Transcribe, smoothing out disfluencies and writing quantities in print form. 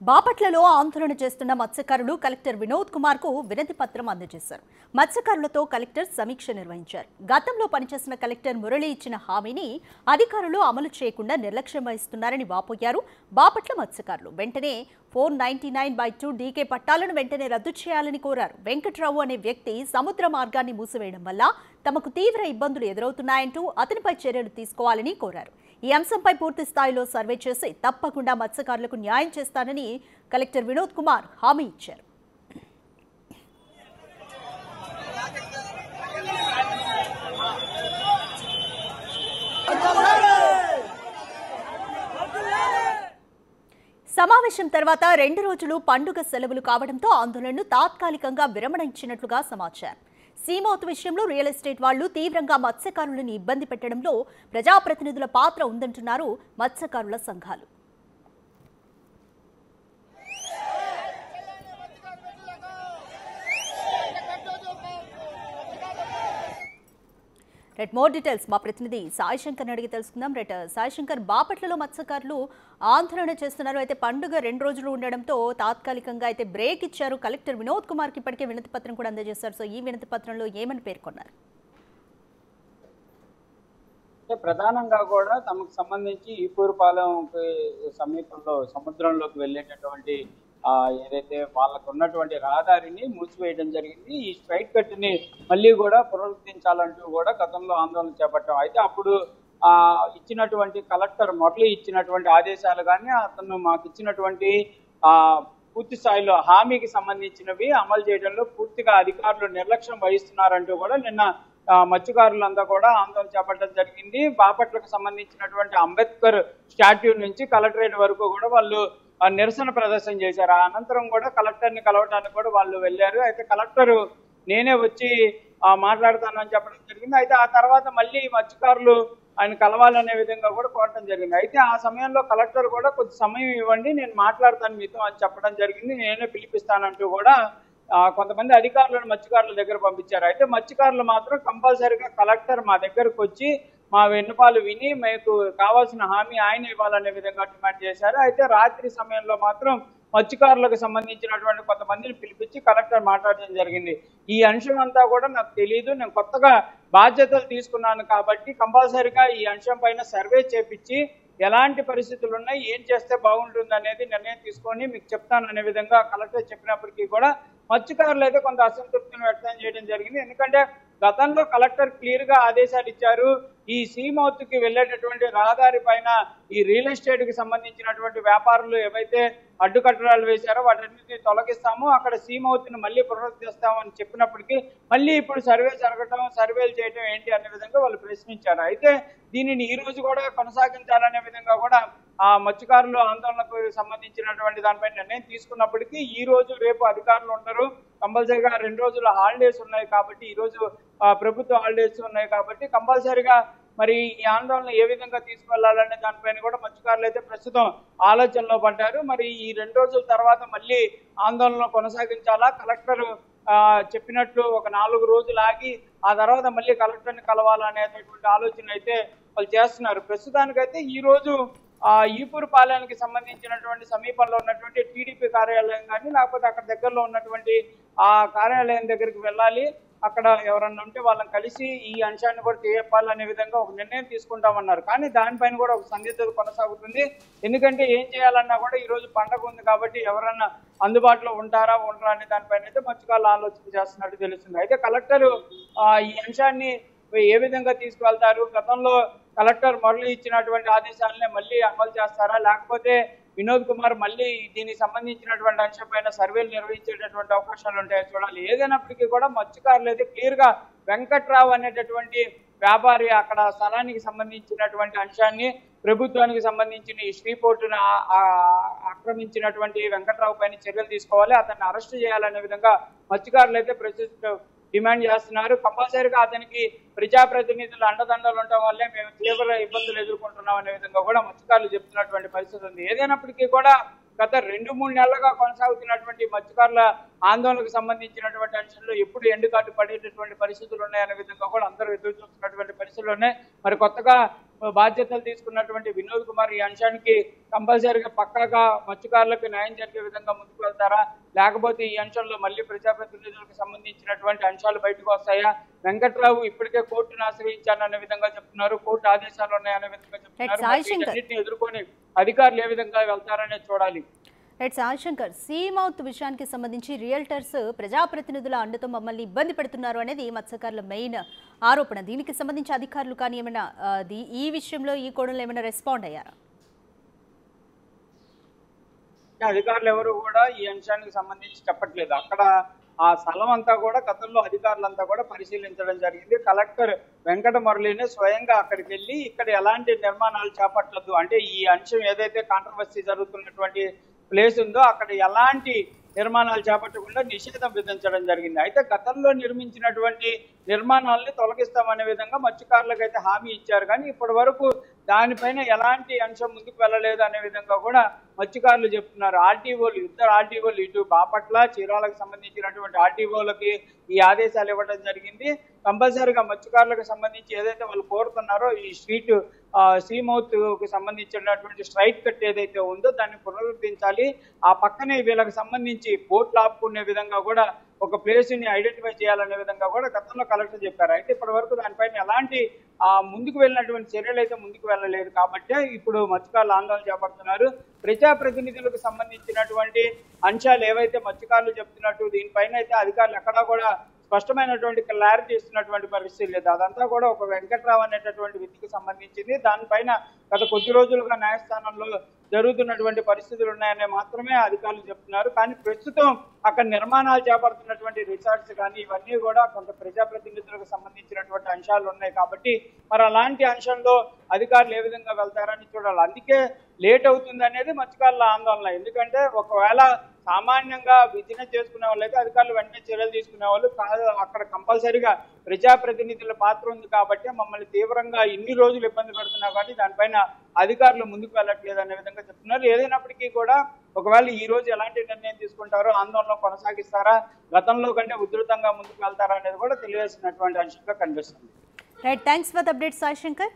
బాపట్లలో ఆందోళన చేస్తున్న మత్స్యకారులు కలెక్టర్ వినోద్ కుమార్ కు వినతి పత్రం అందజేశారు. మత్స్యకారులతో కలెక్టర్ సమీక్ష నిర్వహించారు. గతంలో పనిచేసిన కలెక్టర్ మురళి ఇచ్చిన హామీని అధికారులు అమలు చేయకుండా నిర్లక్ష్యం వహిస్తున్నారని వాపోయారు. బాపట్ల మత్స్యకారులు వెంటనే 499/2 డీకే పట్టాలను వెంటనే రద్దు చేయాలని కోరారు. వెంకట్రావు అనే వ్యక్తి సముద్ర మార్గాన్ని మూసివేయడం వల్ల తమకు తీవ్ర ఇబ్బందులు ఎదురవుతున్నాయంటూ అతనిపై చర్యలు తీసుకోవాలని కోరారు. ఈ అంశంపై పూర్తి స్థాయిలో సర్వే చేసి తప్పకుండా మత్స్యకారులకు న్యాయం చేస్తానని కలెక్టర్ వినోద్ కుమార్ హామీ ఇచ్చారు. సమావేశం తర్వాత 2 రోజులు పండుగ సెలవులు కావడంతో ఆందోళనను తాత్కాలికంగా విరమణ ఇచ్చినట్లుగా సమాచారం. సీమౌత్ విషయంలో రియల్ ఎస్టేట్ వాళ్లు తీవ్రంగా మత్స్యకారులను ఇబ్బంది పెట్టడంలో ప్రజాప్రతినిధుల పాత్ర ఉందంటున్నారు మత్స్యకారుల సంఘాలు. మోర్ డీటెయిల్స్ మా ప్రతినిధి సాయి శంకర్ అడిగి తెలుసుకుందాం. సాయి శంకర్, బాపట్లలో మత్స్యకారులు ఆందోళన చేస్తున్నారు. అయితే పండుగ 2 రోజులు ఉండడంతో తాత్కాలికంగా అయితే బ్రేక్ ఇచ్చారు. కలెక్టర్ వినోద్ కుమార్ కి ఇప్పటికే వినతి పత్రం కూడా అందజేశారు. సో ఈ వినతి పత్రంలో ఏమని పేర్కొన్నారు? ప్రధానంగా కూడా తమకు సంబంధించి ఈపూరుపాలెం సమీపంలో సముద్రంలోకి వెళ్ళేటటువంటి ఏదైతే వాళ్ళకు ఉన్నటువంటి రహదారిని మూసివేయడం జరిగింది. ఈ స్ట్రైట్ కట్ ని మళ్ళీ కూడా పునరుద్ధరించాలంటూ కూడా గతంలో ఆందోళన చేపట్టాం. అయితే అప్పుడు ఇచ్చినటువంటి కలెక్టర్ మురళి ఇచ్చినటువంటి ఆదేశాలు కానీ అతను మాకు ఇచ్చినటువంటి పూర్తి స్థాయిలో హామీకి సంబంధించినవి అమలు చేయడంలో పూర్తిగా అధికారులు నిర్లక్ష్యం వహిస్తున్నారంటూ కూడా నిన్న మత్స్యకారులంతా కూడా ఆందోళన చేపట్టడం జరిగింది. బాపట్లకు సంబంధించినటువంటి అంబేద్కర్ స్టాట్యూ నుంచి కలెక్టరేట్ వరకు కూడా వాళ్ళు నిరసన ప్రదర్శన చేశారు. అనంతరం కూడా కలెక్టర్ని కలవడానికి కూడా వాళ్ళు వెళ్ళారు. అయితే కలెక్టర్ నేనే వచ్చి మాట్లాడతానని చెప్పడం జరిగింది. అయితే ఆ తర్వాత మళ్ళీ మత్స్యకారులు ఆయన కలవాలనే విధంగా కూడా కోరటం జరిగింది. అయితే ఆ సమయంలో కలెక్టర్ కూడా కొద్ది సమయం ఇవ్వండి, నేను మాట్లాడతాను మీతో అని చెప్పడం జరిగింది. నేనే పిలిపిస్తానంటూ కూడా కొంతమంది అధికారులను మత్స్యకారుల దగ్గర పంపించారు. అయితే మత్స్యకారులు మాత్రం కంపల్సరీగా కలెక్టర్ మా దగ్గరకు వచ్చి మా విన్నపాలు విని మీకు కావాల్సిన హామీ ఆయన ఇవ్వాలనే విధంగా డిమాండ్ చేశారు. అయితే రాత్రి సమయంలో మాత్రం మత్స్యకారులకు సంబంధించినటువంటి కొంతమందిని పిలిపించి కలెక్టర్ మాట్లాడడం జరిగింది. ఈ అంశం అంతా కూడా నాకు తెలియదు, నేను కొత్తగా బాధ్యతలు తీసుకున్నాను కాబట్టి కంపల్సరీగా ఈ అంశం పైన సర్వే చేపించి ఎలాంటి పరిస్థితులు ఉన్నాయి, ఏం చేస్తే బాగుంటుంది అనేది నిర్ణయం తీసుకొని మీకు చెప్తాననే విధంగా కలెక్టర్ చెప్పినప్పటికీ కూడా మత్స్యకారులు అయితే కొంత అసంతృప్తిని వ్యక్తం చేయడం జరిగింది. ఎందుకంటే గతంలో కలెక్టర్ క్లియర్ గా ఆదేశాలు ఇచ్చారు. ఈ సీమౌత్ కి వెళ్ళేటటువంటి రహదారి పైన ఈ రియల్ ఎస్టేట్ కి సంబంధించినటువంటి వ్యాపారులు ఏవైతే అడ్డుకట్టడాలు వేశారో వాటన్నిటిని తొలగిస్తాము, అక్కడ సీమౌత్ ని మళ్ళీ పునరుద్ధరిస్తామని చెప్పినప్పటికీ మళ్ళీ ఇప్పుడు సర్వేలు చేయడం ఏంటి అనే విధంగా వాళ్ళు ప్రశ్నించారు. అయితే దీనిని ఈ రోజు కూడా కొనసాగించాలనే విధంగా కూడా ఆ మత్స్యకారులు ఆందోళనకు సంబంధించినటువంటి దానిపై నిర్ణయం తీసుకున్నప్పటికీ ఈ రోజు రేపు అధికారులు ఉండరు. కంపల్సరీగా 2 రోజుల హాలిడేస్ ఉన్నాయి కాబట్టి, ఈ రోజు ప్రభుత్వ హాలిడేస్ ఉన్నాయి కాబట్టి కంపల్సరీగా మరి ఈ ఆందోళన ఏ విధంగా తీసుకెళ్లాలనే దానిపైన కూడా మత్స్యకారులు అయితే ప్రస్తుతం ఆలోచనలో పడ్డారు. మరి ఈ 2 రోజుల తర్వాత మళ్ళీ ఆందోళన కొనసాగించాలా, కలెక్టర్ చెప్పినట్లు ఒక 4 రోజులు ఆగి ఆ తర్వాత మళ్ళీ కలెక్టర్ని కలవాలనేటటువంటి ఆలోచన అయితే వాళ్ళు చేస్తున్నారు. ప్రస్తుతానికైతే ఈ రోజు ఈపూరుపాలెంకి సంబంధించినటువంటి సమీపంలో ఉన్నటువంటి టీడీపీ కార్యాలయం కానీ లేకపోతే అక్కడ దగ్గరలో ఉన్నటువంటి ఆ కార్యాలయం దగ్గరికి వెళ్ళాలి, అక్కడ ఎవరన్నా ఉంటే వాళ్ళని కలిసి ఈ అంశాన్ని కూడా చెప్పాలనే విధంగా ఒక నిర్ణయం తీసుకుంటామన్నారు. కానీ దానిపైన కూడా ఒక సందిగ్ధత కొనసాగుతుంది. ఎందుకంటే ఏం చేయాలన్నా కూడా ఈ రోజు పండగ ఉంది కాబట్టి ఎవరన్నా అందుబాటులో ఉండరా అనే దానిపైన అయితే మత్స్యకారులు ఆలోచన చేస్తున్నట్టు తెలుస్తుంది. అయితే కలెక్టర్ ఈ అంశాన్ని ఏ విధంగా తీసుకువెళ్తారు, గతంలో కలెక్టర్ మురళి ఇచ్చినటువంటి ఆదేశాలనే మళ్ళీ అమలు చేస్తారా, లేకపోతే వినోద్ కుమార్ మళ్ళీ దీనికి సంబంధించినటువంటి అంశం పైన సర్వేలు నిర్వహించేటటువంటి అవకాశాలు ఉంటాయో చూడాలి. ఏదైనప్పటికీ కూడా మత్స్యకారులు అయితే క్లియర్ గా వెంకట్రావు అనేటటువంటి వ్యాపారి అక్కడ స్థలానికి సంబంధించినటువంటి అంశాన్ని ప్రభుత్వానికి సంబంధించిన ఈ శ్రీపోర్టును ఆక్రమించినటువంటి వెంకట్రావు పైన చర్యలు తీసుకోవాలి, అతన్ని అరెస్ట్ చేయాలనే విధంగా మత్స్యకారులు అయితే ప్రశ్నిస్తూ డిమాండ్ చేస్తున్నారు. కంపల్సరీగా అతనికి ప్రజాప్రతినిధులు అండదండలు ఉండటం వల్లే మేము తీవ్ర ఇబ్బందులు ఎదుర్కొంటున్నాం అనే విధంగా కూడా మత్స్యకారులు చెప్తున్నటువంటి పరిస్థితి ఉంది. ఏదైనప్పటికీ కూడా గత 2-3 నెలలుగా కొనసాగుతున్నటువంటి మత్స్యకారుల ఆందోళనకు సంబంధించినటువంటి అంశంలో ఎప్పుడు ఎండుకాటు పడేటటువంటి పరిస్థితులు ఉన్నాయనే విధంగా కూడా అందరూ ఎదురు చూస్తున్నటువంటి పరిస్థితులు ఉన్నాయి. మరి కొత్తగా బాధ్యతలు తీసుకున్నటువంటి వినోద్ కుమార్ ఈ అంశానికి కంపల్సరీగా పక్కాగా మత్స్యకారులకు న్యాయం జరిగే విధంగా ముందుకు వెళ్తారా, లేకపోతే ఈ అంశంలో మళ్ళీ ప్రజాప్రతినిధులకు సంబంధించినటువంటి అంశాలు బయటకు వస్తాయా? వెంకట్రావు ఇప్పటికే కోర్టును ఆశ్రయించాననే విధంగా చెప్తున్నారు, కోర్టు ఆదేశాలు ఉన్నాయనే విధంగా చెప్తున్నారు. అన్నింటిని ఎదుర్కొని అధికారులు ఏ విధంగా వెళ్తారనే చూడాలి. శంకర్, సీమౌత్ విషయానికి సంబంధించి రియల్టర్స్ ప్రజాప్రతినిధుల అండతో మమ్మల్ని ఇబ్బంది పెడుతున్నారు అనేది మత్స్యకారుల మెయిన్ ఆరోపణ. దీనికి సంబంధించి అధికారులు కానీ ఏమైనా ఈ విషయంలో ఈ కోణంలో ఏమైనా రెస్పాండ్ అయ్యారా? అధికారులు ఎవరు కూడా ఈ అంశానికి సంబంధించి చెప్పట్లేదు. అక్కడ ఆ స్థలం అంతా కూడా గతంలో అధికారులంతా కూడా పరిశీలించడం జరిగింది. కలెక్టర్ వెంకట మురళిని స్వయంగా అక్కడికి వెళ్ళి ఇక్కడ ఎలాంటి నిర్మాణాలు చేపట్టద్దు, అంటే ఈ అంశం ఏదైతే కాంట్రవర్సీ జరుగుతున్నటువంటి ప్లేస్ ఉందో అక్కడ ఎలాంటి నిర్మాణాలు చేపట్టకుండా నిషేధం విధించడం జరిగింది. అయితే గతంలో నిర్మించినటువంటి నిర్మాణాలని తొలగిస్తామనే విధంగా మత్స్యకారులకు అయితే హామీ ఇచ్చారు, కానీ ఇప్పటి వరకు దానిపైన ఎలాంటి అంశం ముందుకు వెళ్ళలేదు అనే విధంగా కూడా మత్స్యకారులు చెప్తున్నారు. ఆర్టీఓలు, ఇద్దరు ఆర్టీఓలు, ఇటు బాపట్ల చీరాలకు సంబంధించినటువంటి ఆర్టీఓలకి ఈ ఆదేశాలు ఇవ్వడం జరిగింది. కంపల్సరీగా మత్స్యకారులకు సంబంధించి ఏదైతే వాళ్ళు కోరుతున్నారో ఈ స్ట్రీట్ సీమౌత్ కు సంబంధించినటువంటి స్ట్రైట్ కట్ ఏదైతే ఉందో దాన్ని పునరుద్ధరించాలి. ఆ పక్కనే వీళ్ళకి సంబంధించి బోట్లు ఆపుకునే విధంగా కూడా ఒక ప్లేస్ ని ఐడెంటిఫై చేయాలనే విధంగా కూడా గతంలో కలెక్టర్ చెప్పారు. అయితే ఇప్పటి వరకు దానిపైన ఎలాంటి ముందుకు వెళ్ళినటువంటి చర్యలు అయితే ముందుకు వెళ్ళలేదు కాబట్టి ఇప్పుడు మత్స్యకారులు ఆందోళన చేపడుతున్నారు. ప్రజాప్రతినిధులకు సంబంధించినటువంటి అంశాలు ఏవైతే మత్స్యకారులు చెప్తున్నట్టు దీనిపైన అయితే అధికారులు ఎక్కడా కూడా స్పష్టమైనటువంటి క్లారిటీ ఇస్తున్నటువంటి పరిస్థితి లేదు. అదంతా కూడా ఒక వెంకట్రావు అనేటటువంటి వ్యక్తికి సంబంధించింది. దానిపైన గత కొద్ది రోజులుగా న్యాయస్థానంలో జరుగుతున్నటువంటి పరిస్థితులు ఉన్నాయని మాత్రమే అధికారులు చెప్తున్నారు. కానీ ప్రస్తుతం అక్కడ నిర్మాణాలు చేపడుతున్నటువంటి రిసార్ట్స్ కానీ ఇవన్నీ కూడా కొంత ప్రజాప్రతినిధులకు సంబంధించినటువంటి అంశాలు ఉన్నాయి కాబట్టి మరి అలాంటి అంశంలో అధికారులు ఏ విధంగా వెళ్తారని చూడాలి. అందుకే లేట్ అవుతుంది అనేది మత్స్యకారుల ఆందోళన. ఎందుకంటే ఒకవేళ సామాన్యంగా బిజినెస్ చేసుకునే వాళ్ళైతే అధికారులు వెంటనే చర్యలు తీసుకునే వాళ్ళు కాదు. అక్కడ కంపల్సరీగా ప్రజాప్రతినిధుల పాత్ర ఉంది కాబట్టి మమ్మల్ని తీవ్రంగా ఇన్ని రోజులు ఇబ్బంది పెడుతున్నా కానీ దానిపైన అధికారులు ముందుకు వెళ్ళట్లేదు అనే విధంగా చెప్తున్నారు. ఏదైనప్పటికీ కూడా ఒకవేళ ఈ రోజు ఎలాంటి నిర్ణయం తీసుకుంటారో, ఆందోళన కొనసాగిస్తారా, గతంలో కంటే ఉధృతంగా ముందుకు వెళ్తారా అనేది కూడా తెలియాల్సినటువంటి అంశంగా కనిపిస్తుంది. Right, thanks for the update Sai Shankar.